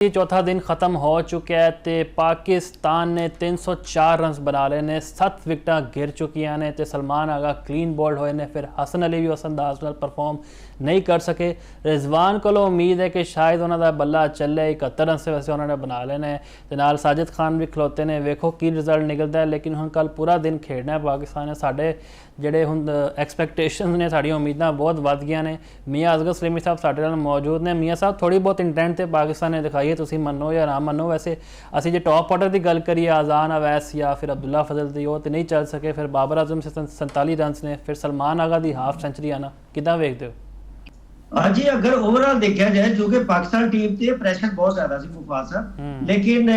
चौथा दिन खत्म हो चुका है तो पाकिस्तान ने 304 रन बना ले ने 7 विकट गिर चुकिया ने तो सलमान आगा क्लीन बोल्ड होए ने फिर हसन अली भी उस अंदाज नाल परफॉर्म नहीं कर सके। रिजवान को उम्मीद है कि शायद उन्होंने बल्ला चले 71 रन से वैसे उन्होंने बना लेने तो नाल साजिद खान भी खलोते ने वेखो की रिजल्ट निकलता है। लेकिन हम कल पूरा दिन खेडना है पाकिस्तान ने साढ़े ਜਿਹੜੇ ਹੁਣ ਐਕਸਪੈਕਟੇਸ਼ਨਸ ਨੇ ਸਾਡੀਆਂ ਉਮੀਦਾਂ ਬਹੁਤ ਵੱਧ ਗਈਆਂ ਨੇ। ਮੀਆਂ ਅਸਗਰ ਸਲੀਮੀ ਸਾਹਿਬ ਸਾਡੇ ਨਾਲ ਮੌਜੂਦ ਨੇ। ਮੀਆਂ ਸਾਹਿਬ ਥੋੜੀ ਬਹੁਤ ਇੰਟੈਂਟ ਤੇ ਪਾਕਿਸਤਾਨ ਨੇ ਦਿਖਾਈ ਹੈ, ਤੁਸੀਂ ਮੰਨੋ ਜਾਂ ਨਾ ਮੰਨੋ। ਵੈਸੇ ਅਸੀਂ ਜੇ ਟੌਪ ਆਰਡਰ ਦੀ ਗੱਲ ਕਰੀਏ ਆਜ਼ਾਨ ਅਵੈਸ ਜਾਂ ਫਿਰ ਅਬਦੁੱਲਾ ਫਜ਼ਲ ਦੀ ਉਹ ਤੇ ਨਹੀਂ ਚੱਲ ਸਕੇ। ਫਿਰ ਬਾਬਰ ਆਜ਼ਮ ਸੇ 47 रन ने फिर सलमान आगा ਦੀ ਹਾਫ ਸੈਂਚਰੀ ਆਣਾ ਕਿੱਦਾਂ ਵੇਖਦੇ ਹੋ? हाँ जी, अगर ओवरऑल देखा जाए जो कि पाकिस्तान टीम ते प्रेशर बहुत ज्यादा सी मुफाद साहब, लेकिन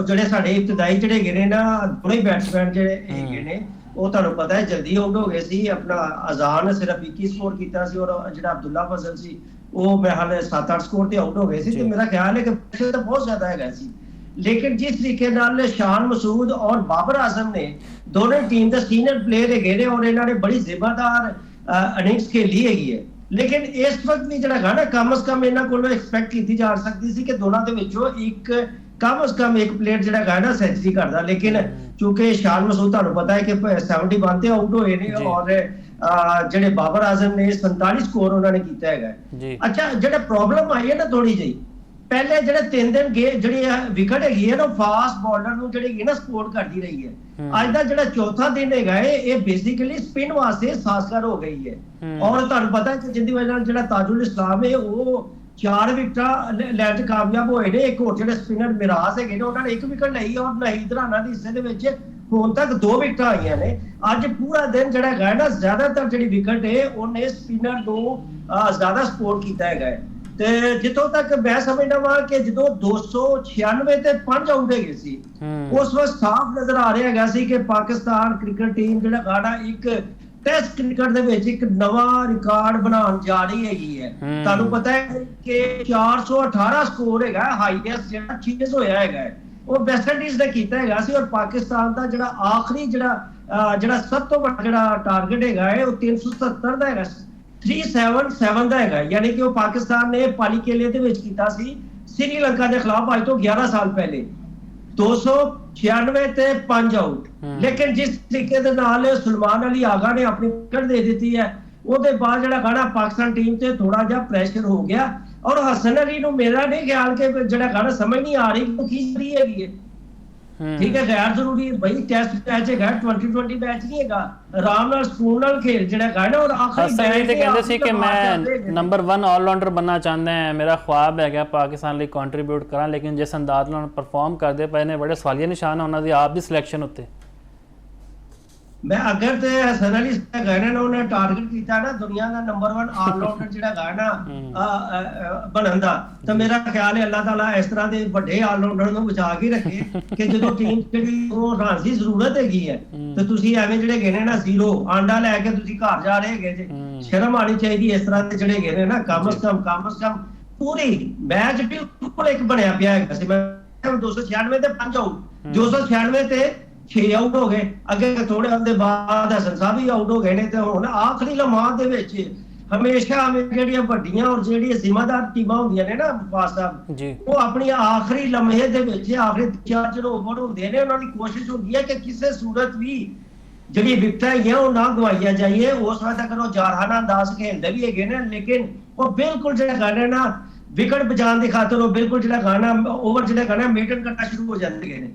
ਜਿਹੜੇ ਸਾਡੇ ਇਬਤਦਾਈ ਜਿਹੜੇ ਗਏ ਨਾ ਦੋਵੇਂ ਬੈਟਸਮੈਨ ਜਿਹੜੇ ਹੈਗੇ ਨੇ ਉਹ ਤੁਹਾਨੂੰ ਪਤਾ ਹੈ ਜਲਦੀ ਆਊਟ ਹੋ ਗਏ ਸੀ। ਆਪਣਾ ਅਜ਼ਾਨ ਸਿਰਫ 21 ਸਕੋਰ ਕੀਤਾ ਸੀ ਔਰ ਜਿਹੜਾ ਅਬਦੁੱਲਾ ਫਜ਼ਲ ਸੀ ਉਹ ਮੇਰੇ ਹਾਲੇ 7-8 ਸਕੋਰ ਤੇ ਆਊਟ ਹੋ ਗਏ ਸੀ। ਤੇ ਮੇਰਾ ਖਿਆਲ ਹੈ ਕਿ ਪ੍ਰੈਸ਼ਰ ਤਾਂ ਬਹੁਤ ਜ਼ਿਆਦਾ ਹੈਗਾ ਸੀ। लेकिन जिस तरीके नाल शान मसूद और बाबर आजम ने दोनों टीम के सीनियर प्लेयर है ने और इन्होंने बड़ी जिम्मेदार इनिंग्स खेली है। लेकिन इस वक्त भी जो ना कम अज कम इन्हों को एक्सपैक्ट की जा सकती थी कि दोनों के विचों एक कम अज कम एक प्लेयर जो ना सेंचुरी करता। लेकिन चूंकि शान मसूद तुहानू पता है कि 71 ते आउट होए ने और ਜਿਹੜੇ बाबर आजम ने 47 स्कोर उन्होंने किया है। अच्छा जो प्रॉब्लम आई है ना थोड़ी जी पहले ਜਿਹੜੇ 3 ਦਿਨ ਗਏ ਜਿਹੜੀ ਵਿਕਟ ਹੈਗੀ ਹੈ ਨਾ ਫਾਸਟ ਬੋਲਰ ਨੂੰ ਜਿਹੜੀ ਨਾ ਸਪੋਰਟ ਕਰਦੀ ਰਹੀ ਹੈ। ਅੱਜ ਦਾ ਜਿਹੜਾ ਚੌਥਾ ਦਿਨ ਹੈਗਾ ਇਹ ਬੇਸਿਕਲੀ ਸਪਿਨ ਵਾਸਤੇ ਸਾਸਕਰ ਹੋ ਗਈ ਹੈ। ਔਰ ਤੁਹਾਨੂੰ ਪਤਾ ਹੈ ਕਿ ਜਿੰਦੀ ਵਜ੍ਹਾ ਨਾਲ ਜਿਹੜਾ ਤਾਜੁਲ ਇਸਲਾਮ ਹੈ ਉਹ 4 ਵਿਕਟਾਂ ਲੈਣ 'ਚ ਕਾਮਯਾਬ ਹੋਏ ਨੇ। ਇੱਕ ਹੋਰ ਜਿਹੜੇ ਸਪਿਨਰ ਮਿਰਾਜ਼ ਹੈਗੇ ਨੇ ਉਹਨਾਂ ਨੇ 1 ਵਿਕਟ ਲਈ ਔਰ ਨਹੀਦ ਰਾਣਾ ਦੇ ਹਿੱਸੇ ਦੇ ਵਿੱਚ ਹੁਣ ਤੱਕ 2 ਵਿਕਟਾਂ ਆਈਆਂ ਨੇ। ਅੱਜ ਪੂਰਾ ਦਿਨ ਜਿਹੜਾ ਹੈਗਾ ਨਾ ਜ਼ਿਆਦਾਤਰ ਜਿਹੜੀ ਵਿਕਟ ਹੈ ਉਹਨੇ ਸਪਿਨਰ ਨੂੰ ਜ਼ਿਆਦਾ ਸਪੋਰਟ ਕੀਤਾ ਹੈਗਾ। ਤੇ ਜਿੱਥੋਂ ਤੱਕ ਮੈਂ ਸਮਝਦਾ ਵਾਂ ਕਿ ਜਦੋਂ 296 ਤੇ 5 ਆਊਟ ਹੈਗੇ ਸੀ ਉਸ ਵਕਤ ਸਾਫ਼ ਨਜ਼ਰ ਆ ਰਿਹਾ ਹੈਗਾ ਸੀ ਕਿ ਪਾਕਿਸਤਾਨ ਕ੍ਰਿਕਟ ਟੀਮ ਜਿਹੜਾ ਗਾਣਾ ਇੱਕ ਟੈਸਟ ਕ੍ਰਿਕਟ ਦੇ ਵਿੱਚ ਇੱਕ ਨਵਾਂ ਰਿਕਾਰਡ ਬਣਾਉਣ ਜਾ ਰਹੀ ਹੈਗੀ ਹੈ। ਤੁਹਾਨੂੰ ਪਤਾ ਹੈ ਕਿ 418 ਸਕੋਰ ਹੈਗਾ ਹਾਈਐਸਟ ਜਿਹੜਾ ਚੀਜ਼ ਹੋਇਆ ਹੈਗਾ ਉਹ ਵੈਸਟ ਇੰਡੀਜ਼ ਨੇ ਕੀਤਾ ਹੈਗਾ ਸੀ। ਔਰ ਪਾਕਿਸਤਾਨ ਦਾ ਜਿਹੜਾ ਆਖਰੀ ਜਿਹੜਾ ਸਭ ਤੋਂ ਵੱਡਾ ਜਿਹੜਾ ਟਾਰਗੇਟ ਹੈਗਾ ਉਹ 377 ਦਾ ਹੈਗਾ 377 ਦਾ ਹੈਗਾ। ਯਾਨੀ ਕਿ ਉਹ ਪਾਕਿਸਤਾਨ ਨੇ ਪਾਲੀਕੇਲੇ ਦੇ ਵਿੱਚ ਕੀਤਾ ਸੀ श्रीलंका के खिलाफ आज तो 11 साल पहले 296 ਤੇ 5 ਆਊਟ। लेकिन जिस तरीके ਦੇ ਨਾਲ सलमान अली आगा ने अपनी विकेट दे दी है ਉਹਦੇ ਬਾਅਦ ਜਿਹੜਾ ਗਾਣਾ ਪਾਕਿਸਤਾਨ ਟੀਮ ਤੇ ਥੋੜਾ ਜਿਹਾ ਪ੍ਰੈਸ਼ਰ ਹੋ ਗਿਆ। ਔਰ ਹਸਨ ਅਲੀ ਨੂੰ ਮੇਰਾ ਨਹੀਂ ਖਿਆਲ ਕਿ ਜਿਹੜਾ ਗਾਣਾ ਸਮਝ ਨਹੀਂ ਆ ਰਹੀ ਉਹ ਕੀ ਰਹੀ ਹੈਗੀ ਹੈ। ठीक है गैर जरूरी भाई टेस्ट मैच है 2020 मैच नहीं है आराम नाल ਸਕੂਨ ਨਾਲ ਖੇਡ ਜਿਹੜਾ ਹੈ ਨਾ। ਔਰ ਆਖਰੀ ਸਹੀ ਤੇ ਕਹਿੰਦੇ ਸੀ ਕਿ ਮੈਂ ਨੰਬਰ 1 ਆਲਰਾਊਂਡਰ बनना ਚਾਹੁੰਦਾ ਹਾਂ, ਮੇਰਾ ख्वाब ਹੈਗਾ ਪਾਕਿਸਤਾਨ ਲਈ ਕੰਟਰੀਬਿਊਟ ਕਰਾਂ। ਲੇਕਿਨ ਜਿਸ ਅੰਦਾਜ਼ ਨਾਲ ਪਰਫਾਰਮ ਕਰਦੇ ਪਏ ਨੇ ਬੜੇ ਸਵਾਲੀਆ ਨਿਸ਼ਾਨ ਉਹਨਾਂ ਦੀ ਆਪ ਦੀ ਸਿਲੈਕਸ਼ਨ ਉੱਤੇ। मैं अगर ते हसन अली गाना ना उन्हें टारगेट किया ना दुनिया का नंबर 1 ऑलराउंडर ਜਿਹੜਾ गाना ਬਣਨ ਦਾ ਤਾਂ ਮੇਰਾ ਖਿਆਲ ਹੈ ਅੱਲਾਹ ਤਾਲਾ ਇਸ ਤਰ੍ਹਾਂ ਦੇ ਵੱਡੇ ਆਲਰਾਊਂਡਰ ਨੂੰ ਬਚਾ ਕੇ ਰੱਖੇ ਕਿ ਜਦੋਂ ਟੀਮ ਜਿਹੜੀ ਉਹ ਰਨ ਦੀ ਜ਼ਰੂਰਤ ਹੈਗੀ ਹੈ ਤੇ ਤੁਸੀਂ ਐਵੇਂ ਜਿਹੜੇ ਗਏ ਨਾ ਜ਼ੀਰੋ ਆਂਡਾ ਲੈ ਕੇ ਤੁਸੀਂ ਘਰ ਜਾ ਰਹੇ ਹੈਗੇ ਜੇ। ਸ਼ਰਮ ਆਣੀ ਚਾਹੀਦੀ ਇਸ ਤਰ੍ਹਾਂ ਦੇ ਜਿਹੜੇ ਗਏ ਨਾ ਕਮ ਸੇ ਕਮ ਪੂਰੀ ਮੈਚ ਬਿਲਕੁਲ ਇੱਕ ਬਣਿਆ ਪਿਆ ਹੈਗਾ ਸੀ। ਮੈਂ 296 ਤੇ 5 ਆਊਟ 296 ਤੇ 6 ਆਊਟ ਹੋ ਗਏ। ਅੱਗੇ ਥੋੜੇ ਉਹਦੇ ਬਾਅਦ ਹਸਨ ਸਾਹਿਬ ਵੀ ਆਊਟ ਹੋ ਗਏ ਨੇ। ਤੇ ਹੁਣ ਆਖਰੀ ਲਮਹਾਂ ਦੇ ਵਿੱਚ ਹਮੇਸ਼ਾ ਜਿਹੜੀਆਂ ਵੱਡੀਆਂ ਔਰ ਜਿਹੜੀਆਂ ਜ਼ਿੰਮੇਦਾਰ ਟੀਮਾਂ ਹੁੰਦੀਆਂ ਨੇ ਨਾ ਮੁਫਾਜ਼ ਸਾਹਿਬ ਉਹ ਆਪਣੀ ਆਖਰੀ ਲਮਹੇ ਦੇ ਵਿੱਚ ਆਖਰੀ 4 ਓਵਰ ਹੁੰਦੇ ਨੇ ਉਹਨਾਂ ਦੀ ਕੋਸ਼ਿਸ਼ ਹੁੰਦੀ ਹੈ ਕਿ ਕਿਸੇ ਸੂਰਤ ਵੀ ਜਿਹੜੀ ਵਿਕਟਾਂ ਹੈਗੀਆਂ ਉਹ ਨਾ ਗਵਾਈਆਂ ਜਾਈਏ। ਉਸ ਵਕਤ ਤੱਕ ਉਹ ਜਾਰਹਾਨਾ ਅੰਦਾਜ਼ ਖੇਡਦੇ ਵੀ ਹੈਗੇ ਨੇ ਲੇਕਿਨ ਉਹ ਬਿਲਕੁਲ ਜਿਹੜਾ ਗਾਣਾ ਨਾ ਵਿਕਟ ਬਚਾਉਣ ਦੀ ਖਾਤਰ ਉਹ ਬਿਲਕੁਲ ਜਿਹੜਾ ਗਾਣਾ ਓਵਰ ਜਿਹੜਾ ਗਾਣਾ ਮੇਟਨ ਕਰਨਾ ਸ਼ੁਰੂ ਹੋ ਜਾਂਦੇ ਨੇ।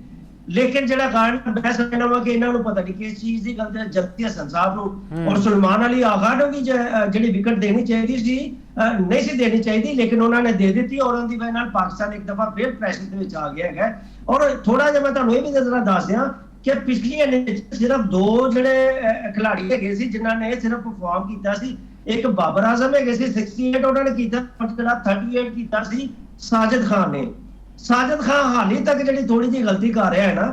लेकिन ਜਿਹੜਾ ਗਾਣਾ ਮੈਂ ਸਮਝਦਾ ਵਾਂ ਕਿ ਇਹਨਾਂ ਨੂੰ ਪਤਾ ਨਹੀਂ ਕਿਸ ਚੀਜ਼ ਦੀ ਗੱਲ ਹੈ। ਜਗਤੀ ਹਸਨ ਸਾਹਿਬ ਨੂੰ ਔਰ ਸਲਮਾਨ ਅਲੀ ਆਗਾ ਨੂੰ ਵੀ ਜਿਹੜੀ ਵਿਕਟ ਦੇਣੀ ਚਾਹੀਦੀ ਸੀ ਨਹੀਂ ਸੀ ਦੇਣੀ ਚਾਹੀਦੀ ਲੇਕਿਨ ਉਹਨਾਂ ਨੇ ਦੇ ਦਿੱਤੀ ਔਰ ਉਹਦੀ ਵਜ੍ਹਾ ਨਾਲ ਪਾਕਿਸਤਾਨ ਇੱਕ ਦਫਾ ਫਿਰ ਪ੍ਰੈਸ਼ਰ ਦੇ ਵਿੱਚ ਆ ਗਿਆ ਹੈਗਾ। ਔਰ ਥੋੜਾ ਜਿਹਾ ਮੈਂ ਤੁਹਾਨੂੰ ਇਹ ਵੀ ਜ਼ਰਾ ਦੱਸ ਦਿਆਂ ਕਿ ਪਿਛਲੀ ਇਨਿੰਗ ਸਿਰਫ 2 ਜਿਹੜੇ ਖਿਡਾਰੀ ਹੈਗੇ ਸੀ ਜਿਨ੍ਹਾਂ ਨੇ ਸਿਰਫ ਪਰਫਾਰਮ ਕੀਤਾ ਸੀ। ਇੱਕ ਬਾਬਰ ਆਜ਼ਮ ਹੈਗੇ ਸੀ 68 ਉਹਨਾਂ ਨੇ ਕੀਤਾ, ਜਿਹੜਾ 38 ਕੀਤਾ ਸੀ ਸਾजिद खान ने। साजिद खान हाली तक ਜਿਹੜੀ ਥੋੜੀ ਜਿਹੀ ਗਲਤੀ ਕਰ ਰਿਹਾ ਹੈ ਨਾ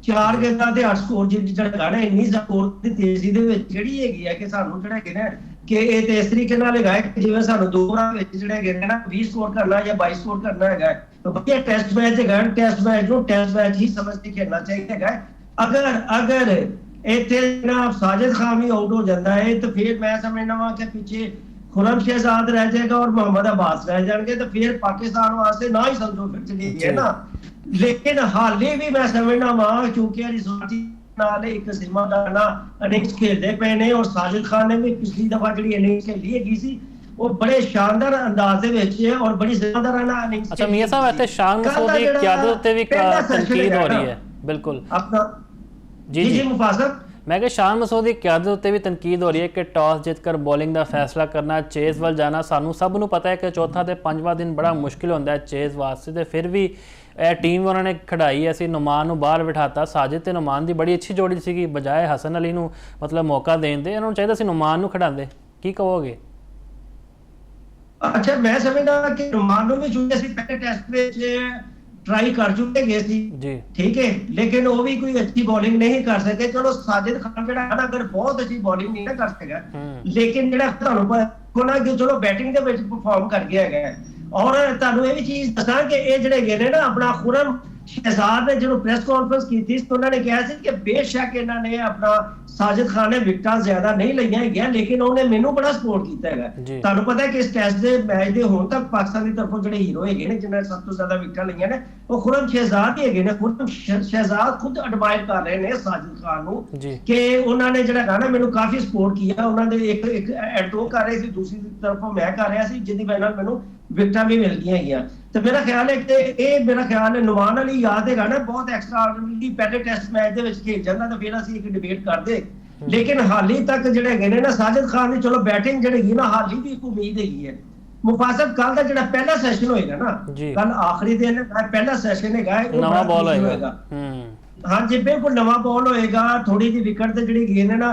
4 ਗੇਂਦਾਂ ਤੇ 8 ਸਕੋਰ ਜਿਹੜਾ ਗਾਣਾ ਇੰਨੀ ਸਕੋਰ ਦੀ ਤੇਜ਼ੀ ਦੇ ਵਿੱਚ ਜਿਹੜੀ ਹੈਗੀ ਹੈ ਕਿ ਸਾਨੂੰ ਜਿਹੜਾ ਹੈਗੇ ਨਾ ਕਿ ਇਹ ਤੇ ਇਸ ਤਰੀਕੇ ਨਾਲ ਹੈਗਾ ਕਿ ਜਿਵੇਂ ਸਾਨੂੰ 2 ਓਵਰਾਂ ਵਿੱਚ ਜਿਹੜੇ ਹੈਗੇ ਨਾ 20 ਸਕੋਰ ਕਰਨਾ ਜਾਂ 22 ਸਕੋਰ ਕਰਨਾ ਹੈਗਾ ਤਾਂ ਵਧੀਆ ਟੈਸਟ ਮੈਚ ਹੈਗਾ। ਟੈਸਟ ਮੈਚ ਨੂੰ ਟੈਸਟ ਮੈਚ ਹੀ ਸਮਝ ਕੇ ਖੇਡਣਾ ਚਾਹੀਦਾ ਹੈਗਾ। ਅਗਰ ਇੱਥੇ ਨਾ ਸਾजिद खान ਵੀ ਆਊਟ ਹੋ ਜਾਂਦਾ ਹੈ ਤਾਂ ਫਿਰ ਮੈਂ ਸਮਝਦਾ ਵਾਂ ਕਿ ਪਿੱਛੇ खुरम शहजाद रह जाएगा और मोहम्मद अब्बास रह जाएंगे तो फिर पाकिस्तान वास्ते ना ही समझो फिर चली है ना। लेकिन हाले भी मैं समझना वहां क्योंकि रिजवानी नाल एक जिम्मेदाराना इनिंग्स खेलते पे ने और साजिद खान ने भी पिछली दफा जी इनिंग्स खेली है सी वो बड़े शानदार अंदाज दे विच है और बड़ी जिम्मेदाराना इनिंग्स। अच्छा मियां साहब इत्थे शान मसूद दी क़यादत उत्ते भी तनकीद हो रही है बिल्कुल अपना जी मुफासर मैं कि शान मसूद की क्यादत उत्ते भी तनकीद हो रही है कि टॉस जीतकर बॉलिंग का फैसला करना चेज वाल जाना सानू सब नूं पता है कि चौथा ते पंजवां दिन बड़ा मुश्किल होंदा है चेज वास्ते ते फिर भी टीम उन्होंने खिडाई असी नुमान नूं बाहर बिठाता साजिद ते नुमान की बड़ी अच्छी जोड़ी सी बजाय हसन अली नूं मतलब मौका देण दे इन्होंने चाहिए सी नुमान नूं खिडांदे की कहोगे? अच्छा मैं समझदा कि नुमान नूं भी चुके सी पहले टेस्ट विच ट्राई कर चुके गए सी ठीक है लेकिन वो भी कोई अच्छी बॉलिंग नहीं कर सके। चलो साजिद खान जेड़ा है ना अगर बहुत अच्छी बॉलिंग नहीं कर सकेगा लेकिन जेड़ा तुहानू पता ना कि चलो बैटिंग दे विच परफॉर्म कर गया है। और तुहानू ये भी चीज दसां कि ये जेड़े गए ने ना अपना खुरम शहजाद ने जो प्रेस कॉन्फ्रेंस की थी तो उन्होंने कहा सी कि बेशक इन्होंने अपना साजिद खान ने विकटां ज्यादा नहीं लईयां है लेकिन उन्होंने मैनू बड़ा सपोर्ट कीता है। तुहानू पता है कि इस टेस्ट दे मैच दे हुण तक पाकिस्तान की तरफों जेडे हीरो है ने जिन्होंने सब तो ज्यादा विकटां लईयां ने वो खुरम शहजाद ही है। खुरम शहजाद खुद एडमायर कर रहे ने साजिद खान नू कि उन्होंने जेड़ा है ना मैनू काफी सपोर्ट किया उन्होंने एक एडो कर रहे सी दूसरी तरफों मैं कर रहा सी जिंदी वजह नाल मैनू विकटां भी मिल गई है। तो मेरा ख्याल है कि ये मेरा ख्याल है नुमान अली याद है ना बहुत एक्स्ट्रा ऑर्डिनरी पहले टेस्ट मैच दे विच खेल जांदा तो फिर असीं एक डिबेट करदे लेकिन हाली तक जेड़े गए ना साजिद खान की चलो बैटिंग जेड़ी ना हाली भी एक उम्मीद है। मुफासब कल का जेड़ा पहला सेशन होएगा ना कल आखिरी दिन पहला सेशन है नवा बॉल होएगा हाँ जी बिल्कुल नवा बॉल होएगा थोड़ी जी विकेट ते जेड़ी गेंद है ना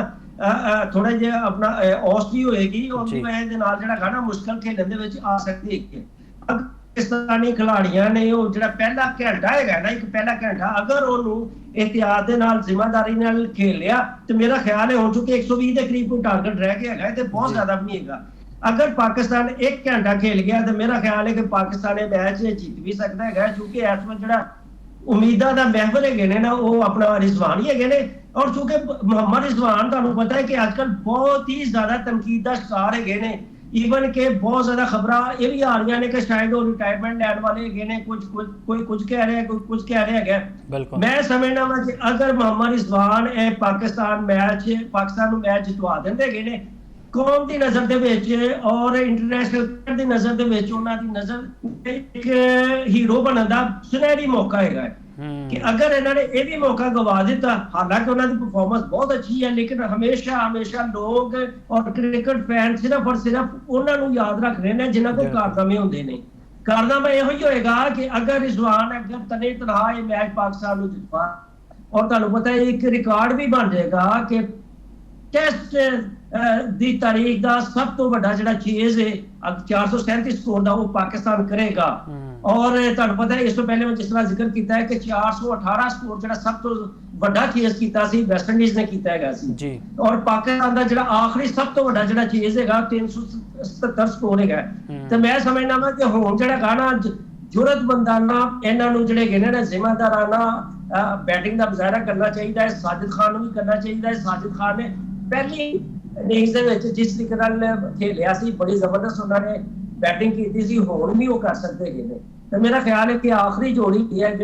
थोड़ा जिहा अपना औसती होएगी और उस वजह दे नाल जेड़ा ना मुश्किल खेलण दे विच आ सकदी है। पाकिस्तानी खिलाड़ियां ने वो जेड़ा पहला घंटा है ना एक पहला घंटा अगर उन्होंने एहतियात दे नाल जिम्मेदारी नाल खेल लिया तो मेरा ख्याल है हुण चुके 120 के करीब कोई टारगेट रह गया है तो बहुत ज्यादा भी नहीं है। अगर पाकिस्तान एक घंटा खेल गया तो मेरा ख्याल है कि पाकिस्तान ये मैच जीत भी सकता है क्योंकि इस वक्त जेड़ा उम्मीदां दा महफल है ना वो अपना रिजवान ही है और चूंकि मोहम्मद रिजवान तुहानू पता है कि आजकल बहुत ही ज्यादा तनकीद का शिकार है ईवन के बहुत ज्यादा खबर ये भी आ रही ने कि शायद वो रिटायरमेंट लैंड वाले ने कोई कुछ कह रहे हैं कोई कुछ कह रहे हैं। मैं समझना वा कि अगर मोहम्मद रिजवान पाकिस्तान मैच जितवा देंदे ने कौम की नजर दे विच और इंटरनेशनल की नजर दे विच उन्हां दी नजर एक हीरो बनने का सुनहरी मौका है कि अगर इन्होंने ये भी मौका गवा दिता हालांकि उन्होंने परफॉर्मेंस बहुत अच्छी है लेकिन हमेशा हमेशा लोग और क्रिकेट फैन सिर्फ और सिर्फ उन्होंने याद रख रहे हैं जिन्होंने को कारनामे होंगे ने। कारनामा यह होएगा कि अगर रिजवान अगर तने तनहा ये मैच पाकिस्तान को जितवा और तुहानू पता है एक रिकॉर्ड भी बन जाएगा कि टेस्ट दी तारीख का सब तो बड़ा जिहड़ा चेज है 437 स्कोर का वो पाकिस्तान करेगा। और तुहानू पता है इस तो पहले मैं जिस तरह जिक्र किया है कि 418 स्कोर जिहड़ा सब तो बड़ा चेज कीता सी वेस्ट इंडीज ने कीता हैगा सी और पाकिस्तान का जिहड़ा आखिरी सब तो बड़ा जिहड़ा चेज हैगा 377 स्कोर हैगा। तो मैं समझना वा कि हुण जिहड़ा ना जुरतमंदाना इन्हां नूं जिहड़े गए ने जिम्मेदाराना बैटिंग का मुजाहरा करना चाहिए। साजिद खान नूं भी करना चाहिए। साजिद खान ने पहली इनिंग्स दे विच जिस तरीके नाल खेलिया सी बड़ी जबरदस्त उन्होंने बैटिंग की सी हुण भी वो कर सकते हैं। तो मेरा ख्याल है कि आखिरी जोड़ी है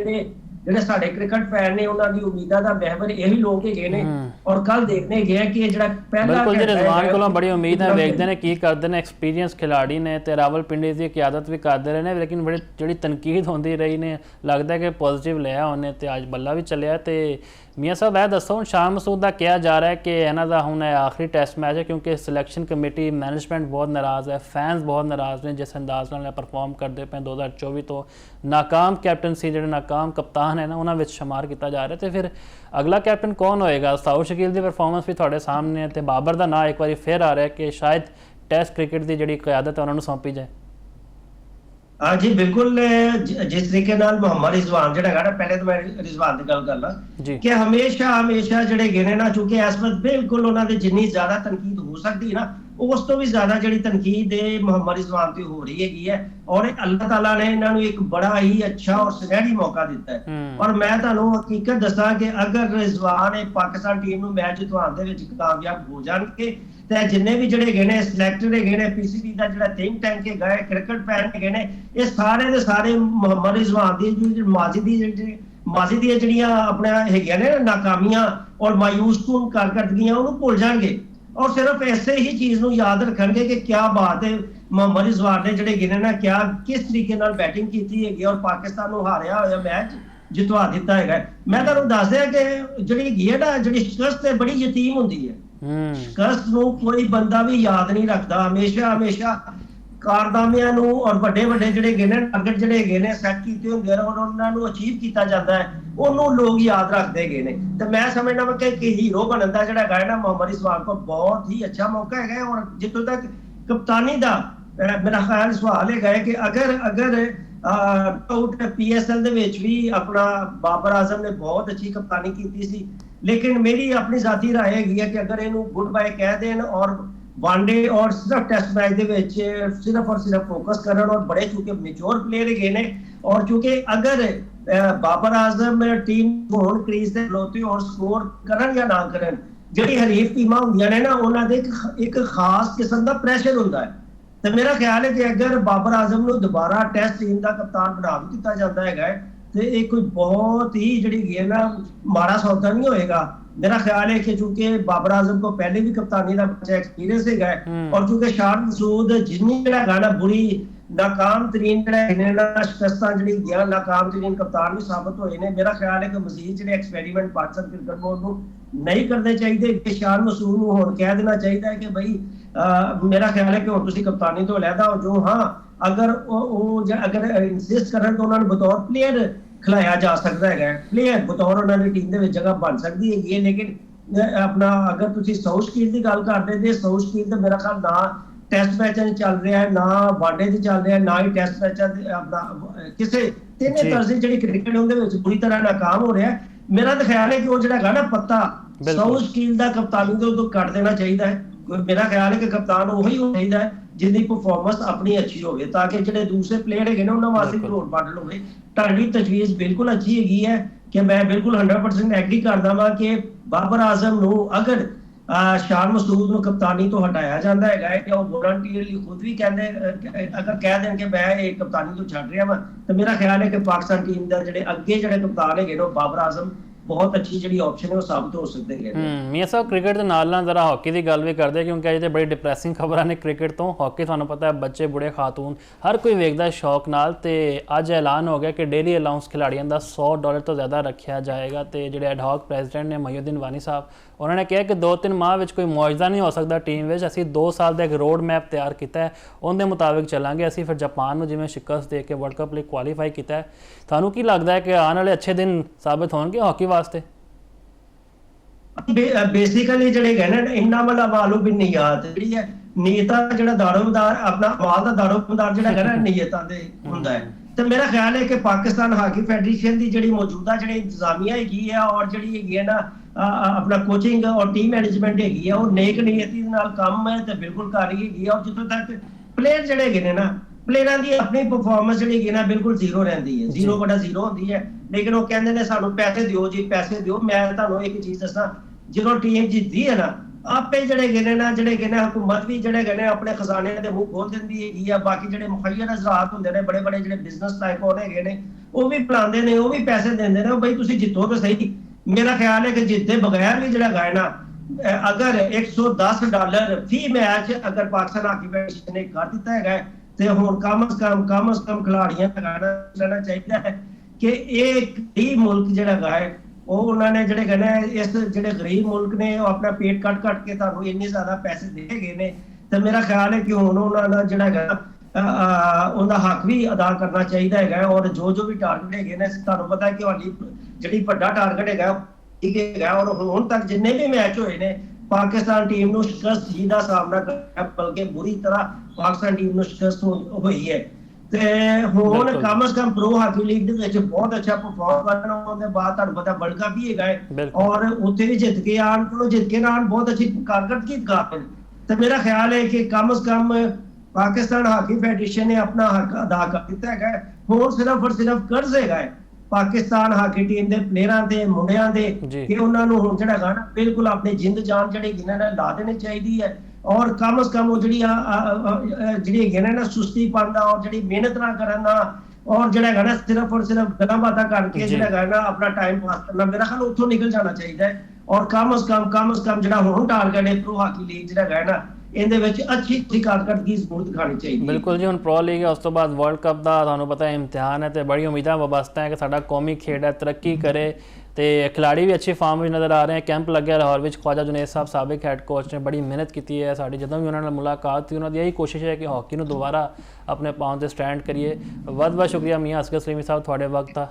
ਜਿਹੜੇ ਸਾਡੇ क्रिकेट फैन ने उन्होंने उम्मीदां दा महवर यही लोग है ने और कल देखने गए कि ਜਿਹੜਾ ਪਹਿਲਾ ਬਿਲਕੁਲ ਜੀ ਰਿਜ਼ਵਾਨ ਕੋਲੋਂ ਬੜੀ ਉਮੀਦ ਹੈ ਵੇਖਦੇ ਨੇ ਕੀ ਕਰਦੇ ਨੇ ਐਕਸਪੀਰੀਅੰਸ ਖਿਲਾੜੀ ਨੇ ਤੇ ਰਾਵਲਪਿੰਡੀ ਦੀ ਕਿਆਦਤ ਵੀ ਕਰਦੇ ਰਹੇ ਨੇ ਲੇਕਿਨ ਬੜੀ ਜਿਹੜੀ ਤਨਕੀਦ ਹੁੰਦੀ ਰਹੀ ਨੇ ਲੱਗਦਾ ਕਿ ਪੋਜ਼ਿਟਿਵ ਲਿਆ ਉਹਨੇ ਤੇ ਅੱਜ ਬੱਲਾ ਵੀ ਚੱਲਿਆ। ਤੇ ਮੀਆਂ ਸਾਹਿਬ ਇਹ ਦੱਸੋ ਹੁਣ ਸ਼ਾਨ ਮਸੂਦ ਦਾ ਕਿਹਾ ਜਾ ਰਿਹਾ ਕਿ ਇਹਨਾਂ ਦਾ ਹੁਣ ਆਖਰੀ ਟੈਸਟ ਮੈਚ ਹੈ ਕਿਉਂਕਿ ਸਿਲੈਕਸ਼ਨ ਕਮੇਟੀ ਮੈਨੇਜਮੈਂਟ ਬਹੁਤ ਨਾਰਾਜ਼ ਹੈ ਫੈਨਸ ਬਹੁਤ ਨਾਰਾਜ਼ ਨੇ ਜਿਸ ਅੰਦਾਜ਼ ਨਾਲ ਪਰਫਾਰਮ ਕਰਦੇ ਪਏ 2024 ਤੋਂ ਨਾਕਾਮ ਕੈਪਟਨ ਸੀ ਜਿਹੜੇ ਨਾਕਾਮ ਕਪਤਾਨ ਹੈ ਨਾ ਉਹਨਾਂ ਵਿੱਚ ਸ਼ੁਮਾਰ ਕੀਤਾ ਜਾ ਰਿਹਾ। ਤੇ ਫਿਰ ਅਗਲਾ ਕੈਪਟਨ ਕੌਣ ਹੋਏਗਾ? ਸਾਊਦ ਸ਼ਕੀਲ ਦੀ ਪਰਫਾਰਮੈਂਸ ਵੀ ਤੁਹਾਡੇ ਸਾਹਮਣੇ ਹੈ ਤੇ ਬਾਬਰ ਦਾ ਨਾਂ ਇੱਕ ਵਾਰੀ ਫਿਰ ਆ ਰਿਹਾ ਕਿ ਸ਼ਾਇਦ ਟੈਸਟ ਕ੍ਰਿਕਟ ਦੀ ਜਿਹੜੀ ਕਿਆਦਤ ਹੈ ਉਹਨਾਂ ਨੂੰ ਸੌਂਪੀ ਜਾਏ। हाँ जी बिल्कुल जिस तरीके नाल मोहम्मद रिजवान जेड़ा है पहले तो मैं रिजवान की गल कर ला कि हमेशा जेड़े गए ना चूंकि इस वक्त बिल्कुल उन्होंने जिन्नी ज्यादा तनकीद हो सकती है ना उस तो भी ज्यादा जी तनकीद मोहम्मद रिजवान की हो रही है और अल्लाह ताला ने इन्होंने एक बड़ा ही अच्छा और सुनहरी मौका दिता है। और मैं तुहानू हकीकत दसा कि अगर रिजवान पाकिस्तान टीम नू मैच जितवाउण दे विच कामयाब हो जाणगे ਤੇ ਜਿੰਨੇ ਵੀ ਜਿਹੜੇ ਹੈਗੇ ਨੇ ਸਿਲੈਕਟਰ ਹੈਗੇ ਨੇ, ਪੀਸੀਬੀ ਦਾ ਜਿਹੜਾ ਥਿੰਕ ਟੈਂਕ ਹੈਗਾ ਹੈ, ਕ੍ਰਿਕਟ ਫੈਨ ਹੈਗੇ ਨੇ, ਇਹ ਸਾਰੇ ਦੇ ਸਾਰੇ ਮੁਹੰਮਦ ਰਿਜ਼ਵਾਨ ਦੀ ਮਾਜ਼ੀ ਦੀਆਂ ਜਿਹੜੀਆਂ ਆਪਣਾ ਹੈਗੀਆਂ ਨੇ ਨਾਕਾਮੀਆਂ ਔਰ ਮਾਯੂਸਕੁਨ ਕਾਰਕਰਦਗੀਆਂ ਉਹਨੂੰ ਭੁੱਲ ਜਾਣਗੇ ਔਰ ਸਿਰਫ ਐਸੇ ਹੀ ਚੀਜ਼ ਨੂੰ ਯਾਦ ਰੱਖਣਗੇ ਕਿ ਕਿਆ ਬਾਤ ਹੈ, ਮੁਹੰਮਦ ਰਿਜ਼ਵਾਨ ਨੇ ਜਿਹੜੇ ਹੈਗੇ ਨੇ ਕਿਸ ਤਰੀਕੇ ਨਾਲ ਬੈਟਿੰਗ ਕੀਤੀ ਹੈਗੀ ਔਰ ਪਾਕਿਸਤਾਨ ਨੂੰ ਹਾਰਿਆ ਹੋਇਆ ਮੈਚ ਜਿਤਵਾ ਦਿੱਤਾ ਹੈਗਾ। ਮੈਂ ਤੁਹਾਨੂੰ ਦੱਸ ਦਿਆਂ ਕਿ ਜਿਹੜੀ ਹੈਗੀ ਹੈ ਨਾ, ਜਿਹੜੀ ਸ਼ਿਕਸਤ ਹੈ ਬੜੀ ਯਤੀਮ ਹੁੰਦੀ ਹੈ। ਸ਼ਿਕਸਤ ਨੂੰ ਕੋਈ ਬੰਦਾ ਵੀ ਯਾਦ ਨਹੀਂ ਰੱਖਦਾ। ਹਮੇਸ਼ਾ ਕਾਰਨਾਮਿਆਂ ਨੂੰ ਔਰ ਵੱਡੇ ਜਿਹੜੇ ਹੈਗੇ ਨੇ ਟਾਰਗੇਟ ਜਿਹੜੇ ਹੈਗੇ ਨੇ ਸੈੱਟ ਕੀਤੇ ਹੁੰਦੇ ਨੇ ਔਰ ਉਹਨਾਂ ਨੂੰ ਅਚੀਵ ਕੀਤਾ ਜਾਂਦਾ ਹੈ, ਉਹਨੂੰ ਲੋਕ ਯਾਦ ਰੱਖਦੇ ਹੈਗੇ ਨੇ। ਤੇ ਮੈਂ ਸਮਝਦਾ ਮੈਂ ਕਿ ਹੀਰੋ ਬਣਨ ਦਾ ਜਿਹੜਾ ਹੈਗਾ ਨਾ ਮੁਹੰਮਦ ਰਿਜ਼ਵਾਨ ਕੋਲ ਬਹੁਤ ਹੀ ਅੱਛਾ ਮੌਕਾ ਹੈਗਾ। ਔਰ ਜਿੱਥੋਂ ਤੱਕ ਕਪਤਾਨੀ ਦਾ ਮੇਰਾ ਖਿਆਲ ਸਵਾਲ ਹੈਗਾ ਕਿ ਅਗਰ PSL ਦੇ ਵਿੱਚ ਵੀ ਆਪਣਾ ਬਾਬਰ ਆਜ਼ਮ ਨੇ ਬਹੁਤ ਅੱਛੀ ਕਪਤਾਨੀ ਕੀਤੀ ਸੀ, ਲੇਕਿਨ ਮੇਰੀ ਆਪਣੀ ਜ਼ਾਤੀ ਰਾਏ ਹੈਗੀ ਹੈ ਕਿ ਅਗਰ ਇਹਨੂੰ ਗੁੱਡ ਬਾਏ ਕਹਿ ਦੇਣ ਔਰ ਵਨਡੇ ਔਰ ਸਿਰਫ ਟੈਸਟ ਮੈਚ ਦੇ ਵਿੱਚ ਸਿਰਫ ਫੋਕਸ ਕਰਨ ਔਰ ਬੜੇ ਚੁੱਕੇ ਮੈਚੁਰ ਪਲੇਅਰ ਹੈਗੇ ਨੇ ਔਰ ਚੁੱਕੇ ਅਗਰ ਬਾਬਰ ਆਜ਼ਮ ਟੀਮ ਹੋਣ ਕ੍ਰੀਜ਼ ਤੇ ਖਲੋਤੇ ਔਰ ਸਕੋਰ ਕਰਨ ਜਾਂ ਨਾ ਕਰਨ, ਜਿਹੜੀ ਹਰੀਫ ਟੀਮਾਂ ਹੁੰਦੀਆਂ ਨੇ ਨਾ ਉਹਨਾਂ ਦੇ ਇੱਕ ਖਾਸ ਕਿਸਮ ਦਾ ਪ੍ਰੈਸ਼ਰ ਹੁੰਦਾ ਹੈ। ਤੇ ਮੇਰਾ ਖਿਆਲ ਹੈ ਕਿ ਅਗਰ ਬਾਬਰ ਆਜ਼ਮ ਨੂੰ ਦੁਬਾਰਾ ਟੈਸਟ ਟੀਮ ਦਾ ਕਪਤਾਨ ਬਣਾ ਦਿੱਤਾ ਜਾਂਦਾ ਹੈਗਾ ਤੇ ਇਹ ਕੋਈ ਬਹੁਤ ਹੀ ਜਿਹੜੀ ਗੇਮ ਹੈ ਮਾੜਾ ਸੌਦਾ ਨਹੀਂ ਹੋਏਗਾ। मेरा ख्याल है कि चूंकि बाबर आजम को पहले भी कप्तानी का अच्छा एक्सपीरियंस है और चूंकि शान मसूद जिन्नी गाना बुरी नाकाम तरीन शिकस्तां जी गया नाकाम तरीन कप्तान भी साबित होए ने, मेरा ख्याल है कि मजीद जो एक्सपेरीमेंट पाकिस्तान क्रिकेट बोर्ड को नहीं करने चाहिए कि शान मसूद को हुण कह देना चाहिए कि भाई मेरा ख्याल है कि हुण तुसीं कप्तानी तो लैदा हो जो। हाँ अगर इंसिस्ट करन तो उन्होंने बतौर प्लेयर खिलाया जा सकता है, प्लेयर बतौर उन्होंने टीम दे विच जगह बन सकती है। लेकिन अपना अगर तुसीं साउथ स्कील की गल करते तो साउथ स्कील तो मेरा ख्याल ना टेस्ट मैचों चल रहा है, ना वनडे चल रहा है, ना ही टेस्ट मैचों अपना किसी तीनों तरह जी क्रिकेट उहदे विच बुरी तरह नाकाम हो रहा है। मेरा तो ख्याल है कि वो जिहड़ा ना पत्ता साउथ स्कील का कप्तानी तो कट देना चाहिए है। मेरा ख्याल है कि कप्तान वही होना चाहिए है जिसकी परफॉर्मेंस अपनी अच्छी होवे ताकि ਜਿਹੜੇ ਦੂਸਰੇ ਪਲੇਅਰ ਹੈਗੇ ਨੇ ਉਹਨਾਂ ਵਾਸਤੇ ਵੀ ਰੋਲ ਮਾਡਲ ਹੋਵੇ। ਤੁਹਾਡੀ ਤਜਵੀਜ਼ ਬਿਲਕੁਲ ਅੱਛੀ ਹੈਗੀ ਹੈ ਕਿ ਮੈਂ ਬਿਲਕੁਲ 100% ਐਗਰੀ ਕਰਦਾ ਵਾਂ ਕਿ ਬਾਬਰ ਆਜ਼ਮ ਨੂੰ ਅਗਰ ਸ਼ਾਨ ਮਸੂਦ ਨੂੰ ਕਪਤਾਨੀ ਤੋਂ ਹਟਾਇਆ ਜਾਂਦਾ ਹੈਗਾ ਕਿ ਉਹ ਵੋਲੰਟੀਅਰਲੀ ਖੁਦ ਵੀ ਕਹਿੰਦੇ ਅਗਰ ਕਹਿ ਦੇਣ ਕਿ ਮੈਂ ਇਹ ਕਪਤਾਨੀ ਤੋਂ ਛੱਡ ਰਿਹਾ ਵਾਂ ਤਾਂ ਮੇਰਾ ਖਿਆਲ ਹੈ ਕਿ ਪਾਕਿਸਤਾਨ ਟੀਮ ਦਾ ਜਿਹੜੇ ਅੱਗੇ ਜਿਹੜੇ ਕਪਤਾਨ ਹੈਗੇ ਨੇ ਉਹ ਬਾਬਰ ਆਜ਼ਮ बहुत अच्छी जी ऑप्शन है वो साबित हो सकते हैं। मियाँ साहब क्रिकेट के नाल जरा हॉकी की गल भी करते हैं क्योंकि अजे तो बड़ी डिप्रैसिंग खबर ने क्रिकेट तो हॉकी थानू पता है बच्चे बुढ़े खातून हर कोई वेखदा शौक नाल ते अज ऐलान हो गया कि डेली अलाउंस खिलाड़ियों का $100 तो ज़्यादा रखा जाएगा। तो जो एडहॉक प्रेजिडेंट ने मोहिउद्दीन वानी साहब उन्होंने कहा कि 2-3 माह में कोई मुआवजा नहीं हो सकता टीम में, असी 2 साल का एक रोड मैप तैयार किया है उनके मुताबिक चलांगे। असी फिर जापान में जिमें शिकस्त दे के वर्ल्ड कप लिए क्वालीफाई किया है। थानू की लगता है कि आने वाले अच्छे दिन साबित होंगे हॉकी वास्ते? बेसिकली ਜਿਹੜੇ ਹੈ ਨਾ ਇੰਨਾ ਵਾਲਾ ਮਾਲੂਮ ਵੀ ਨੀਅਤ ਜਿਹੜੀ ਹੈ ਨੀਅਤਾਂ ਜਿਹੜਾ ਦਾਰੋਮਦਾਰ ਆਪਣਾ ਆਵਾਜ਼ ਦਾ ਦਾਰੋਮਦਾਰ ਜਿਹੜਾ ਹੈ ਨਾ ਨੀਅਤਾਂ ਦੇ ਹੁੰਦਾ ਹੈ। ਤੇ ਮੇਰਾ ਖਿਆਲ ਹੈ ਕਿ ਪਾਕਿਸਤਾਨ ਹਾਕੀ ਫੈਡਰੇਸ਼ਨ ਦੀ ਜਿਹੜੀ ਮੌਜੂਦਾ ਜਿਹੜੀ ਇੰਤਜ਼ਾਮੀਆ ਹੈਗੀ ਹੈ ਔਰ ਜਿਹੜੀ ਹੈਗੀ ਹੈ ਨਾ ਆਪਣਾ ਕੋਚਿੰਗ ਔਰ ਟੀਮ ਮੈਨੇਜਮੈਂਟ ਹੈਗੀ ਹੈ ਉਹ ਨੇਕ ਨੀਅਤੀ ਦੇ ਨਾਲ ਕੰਮ ਹੈ ਤੇ ਬਿਲਕੁਲ ਕਰ ਰਹੀ ਹੈਗੀ ਹੈ। ਔਰ ਜਿੱਥੋਂ ਤੱਕ ਪਲੇਅਰ ਜਿਹੜੇ ਹੈਗੇ ਨੇ ਨਾ ਪਲੇਅਰਾਂ ਦੀ ਆਪਣੀ ਪਰਫਾਰਮੈਂਸ ਜਿਹੜੀ ਹੈਗੀ ਨਾ ਬਿਲਕੁਲ ਜ਼ੀਰੋ ਰਹਿੰਦੀ ਹੈ, 0/0 ਹੁੰਦੀ ਹੈ। ਲੇਕਿਨ ਉਹ ਕਹਿੰਦੇ ਨੇ ਸਾਨੂੰ ਪੈਸੇ ਦਿਓ ਜੀ ਪੈਸੇ ਦਿਓ। ਮੈਂ ਤੁਹਾਨੂੰ ਇੱਕ ਚੀਜ਼ ਦੱਸਾਂ ਜਦੋਂ ਟੀਮ ਜਿੱਤਦੀ ਹੈ ਨਾ ਆਪੇ ਜਿਹੜੇ ਹੈਗੇ ਨੇ ਹਕੂਮਤ ਵੀ ਜਿਹੜੇ ਹੈਗੇ ਨੇ ਆਪਣੇ ਖਜ਼ਾਨੇ ਦੇ ਮੂੰਹ ਖੋਲ ਦਿੰਦੀ ਹੈਗੀ ਆ। ਬਾਕੀ ਜਿਹੜੇ ਮੁਖੱਈਰ ਹਜ਼ਰਾਤ ਹੁੰਦੇ ਨੇ ਬੜੇ ਜਿਹੜੇ ਬਿਜ਼ਨਸ ਟਾਈਕੂਨ ਹੈਗੇ ਨੇ ਉਹ ਵੀ ਬੁਲਾਉਂਦੇ ਨੇ, ਉਹ ਵੀ ਪੈਸੇ ਦਿੰਦੇ ਨੇ ਬਈ ਤੁਸੀਂ ਜਿੱਤੋ ਤਾਂ ਸਹੀ। ਮੇਰਾ ਖਿਆਲ ਹੈ ਕਿ ਜਿੱਤੇ ਬਗੈਰ ਵੀ ਜਿਹੜਾ ਹੈਗਾ ਨਾ ਅਗਰ $110 ਫੀ ਮੈਚ ਅਗਰ ਪਾਕਿਸਤਾਨ ਹਾਕੀ ਫੈਡਰੇਸ਼ਨ ਨੇ ਕਰ ਦਿੱਤਾ ਹੈਗਾ ਤੇ ਹੁਣ ਕਮ ਸ ਕਮ ਖਿਲਾੜੀਆਂ ਲੈਣਾ ਚਾਹੀਦਾ ਹੈ ਕਿ ਇਹ ਗਰੀਬ ਮੁਲਕ ਜਿਹੜਾ ਹੈਗਾ ਹੈ ਉਹ ਉਹਨਾਂ ਨੇ ਜਿਹੜੇ ਕਹਿੰਦੇ ਇਸ ਜਿਹੜੇ ਗਰੀਬ ਮੁਲਕ ਨੇ ਉਹ ਆਪਣਾ ਪੇਟ ਕੱਟ ਕੇ ਤੁਹਾਨੂੰ ਇੰਨੇ ਜ਼ਿਆਦਾ ਪੈਸੇ ਦੇ ਗਏ ਨੇ। ਤੇ ਮੇਰਾ ਖਿਆਲ ਹੈ ਕਿ ਹੁਣ ਉਹਨਾਂ ਦਾ ਜਿਹੜਾ ਹੈਗਾ ਉਹਦਾ ਹੱਕ ਵੀ ਅਦਾ ਕਰਨਾ ਚਾਹੀਦਾ ਹੈਗਾ। ਔਰ ਜੋ ਵੀ ਟਾਰਗੇਟ ਹੈਗੇ ਨੇ ਤੁਹਾਨੂੰ ਪਤਾ ਹੈ ਕਿ ਹਾਲੀ ਜਿਹੜੀ ਵੱਡਾ ਟਾਰਗੇਟ ਹੈਗਾ ਠੀਕ ਹੈਗਾ। ਔਰ ਹੁਣ ਤੱਕ ਜਿੰਨੇ ਵੀ ਮੈਚ ਹੋਏ ਨੇ ਪਾਕਿਸਤਾਨ ਟੀਮ ਨੂੰ ਸ਼ਿਕਸਤ ਹੀ ਦਾ ਸਾਹਮਣਾ ਕਰਨਾ ਬਲਕਿ ਬੁਰੀ ਤਰ੍ਹਾਂ ਪਾਕਿਸਤਾਨ ਟੀਮ ਨੂੰ ਸ਼ਿਕਸਤ ਹੋਈ ਹੈ। ਤੇ ਹੁਣ ਕਮ ਸ ਕਮ ਪ੍ਰੋ ਹਾਕੀ ਲੀਗ ਦੇ ਵਿੱਚ ਬਹੁਤ ਅੱਛਾ ਪਰਫਾਰਮ ਕਰਨ ਉਹਦੇ ਬਾਅਦ ਤੁਹਾਨੂੰ ਪਤਾ ਵਰਲਡ ਕੱਪ ਵੀ ਹੈਗਾ ਔਰ ਉੱਥੇ ਵੀ ਜਿੱਤ ਕੇ ਆਣ ਬਹੁਤ ਅੱਛੀ ਕਾਰਗਰਦਗੀ ਦਿਖਾਉਂਦੇ ਨੇ। ਤੇ ਮੇਰਾ ਖਿਆਲ ਹੈ ਕਿ ਕਮ ਸ ਕਮ ਪਾਕਿਸਤਾਨ ਹਾਕੀ ਫੈਡਰੇਸ਼ਨ ਨੇ ਆਪਣਾ ਹੱਕ ਅਦਾ ਕਰ ਦਿੱਤਾ ਹੈਗਾ। ਹੁਣ ਸਿਰਫ ਔਰ ਸਿਰਫ ਕਰਜ਼ ਹੈਗਾ ਪਾਕਿਸਤਾਨ ਹਾਕੀ ਟੀਮ ਦੇ ਪਲੇਅਰਾਂ ਦੇ ਮੁੰਡਿਆਂ ਦੇ ਕਿ ਉਹਨਾਂ ਨੂੰ ਹੁਣ ਜਿਹੜਾ ਹੈਗਾ ਨਾ ਬਿਲਕੁਲ ਆਪਣੀ ਜਿੰਦ ਜਾਨ ਜਿਹੜੀ ਇਹਨਾਂ ਨੇ ਲਾ ਦੇਣੀ ਚਾਹੀਦੀ ਹੈ। ਔਰ ਕਮ ਸੇ ਕਮ ਉਹ ਜਿਹੜੀ ਹੈਗੇ ਨੇ ਨਾ ਸੁਸਤੀ ਪਾਉਂਦਾ ਔਰ ਜਿਹੜੀ ਮਿਹਨਤ ਨਾ ਕਰਨ ਦਾ ਔਰ ਜਿਹੜਾ ਹੈਗਾ ਨਾ ਸਿਰਫ ਔਰ ਸਿਰਫ ਗੱਲਾਂ ਬਾਤਾਂ ਕਰਕੇ ਜਿਹੜਾ ਹੈਗਾ ਨਾ ਆਪਣਾ ਟਾਈਮ ਪਾਸ ਕਰਨਾ, ਮੇਰਾ ਖਿਆਲ ਉੱਥੋਂ ਨਿਕਲ ਜਾਣਾ ਚਾਹੀਦਾ ਹੈ। ਔਰ ਕਮ ਸੇ ਕਮ ਜਿਹੜਾ ਹੁਣ ਟਾਰਗੇਟ ਹੈ ਪ੍ਰੋ ਹਾਕੀ ਲੀਗ ਜਿਹੜਾ ਹੈਗਾ ਨਾ ਇਹਦੇ ਵਿੱਚ ਅੱਛੀ ਕਾਰਗਰਦਗੀ ਜ਼ਰੂਰ ਦਿਖਾਣੀ ਚਾਹੀਦੀ। ਬਿਲਕੁਲ ਜੀ, ਹੁਣ ਪ੍ਰੋ ਲੀਗ ਹੈ, ਉਸ ਤੋਂ ਬਾਅਦ ਵਰਲਡ ਕੱਪ ਦਾ ਤੁਹਾਨੂੰ ਪਤਾ ਹੈ ਇਮਤਿਹਾਨ ਹੈ, ਤੇ ਬੜੀ ਉਮੀਦਾਂ ਵਾਬਸਤਾ ਹੈ ਕਿ ਸਾਡਾ ਕੌਮੀ ਖੇਡ ਹੈ ਤਰੱਕੀ ਕਰੇ, ਤੇ ਖਿਲਾੜੀ ਵੀ ਅੱਛੇ ਫਾਰਮ ਵਿੱਚ ਨਜ਼ਰ ਆ ਰਹੇ हैं। ਕੈਂਪ ਲੱਗਿਆ ਲਾਹੌਰ ਵਿੱਚ, ਖਵਾਜਾ ਜੁਨੇਦ ਸਾਹਿਬ ਸਾਬਿਕ ਹੈਡ ਕੋਚ ਨੇ ਬੜੀ ਮਿਹਨਤ ਕੀਤੀ ਹੈ। ਸਾਡੀ ਜਦੋਂ ਵੀ ਉਹਨਾਂ ਨਾਲ ਮੁਲਾਕਾਤ ਸੀ ਉਹਨਾਂ ਦੀ ਇਹੀ ਕੋਸ਼ਿਸ਼ ਹੈ ਕਿ ਹਾਕੀ ਨੂੰ ਦੁਬਾਰਾ ਆਪਣੇ ਪਾਉਂ 'ਤੇ ਸਟੈਂਡ ਕਰੀਏ। ਬਹੁਤ ਬਹੁਤ ਸ਼ੁਕਰੀਆ ਮੀਆਂ ਅਸਗਰ ਸਲੀਮੀ ਸਾਹਿਬ ਤੁਹਾਡੇ ਵਕਤ ਦਾ।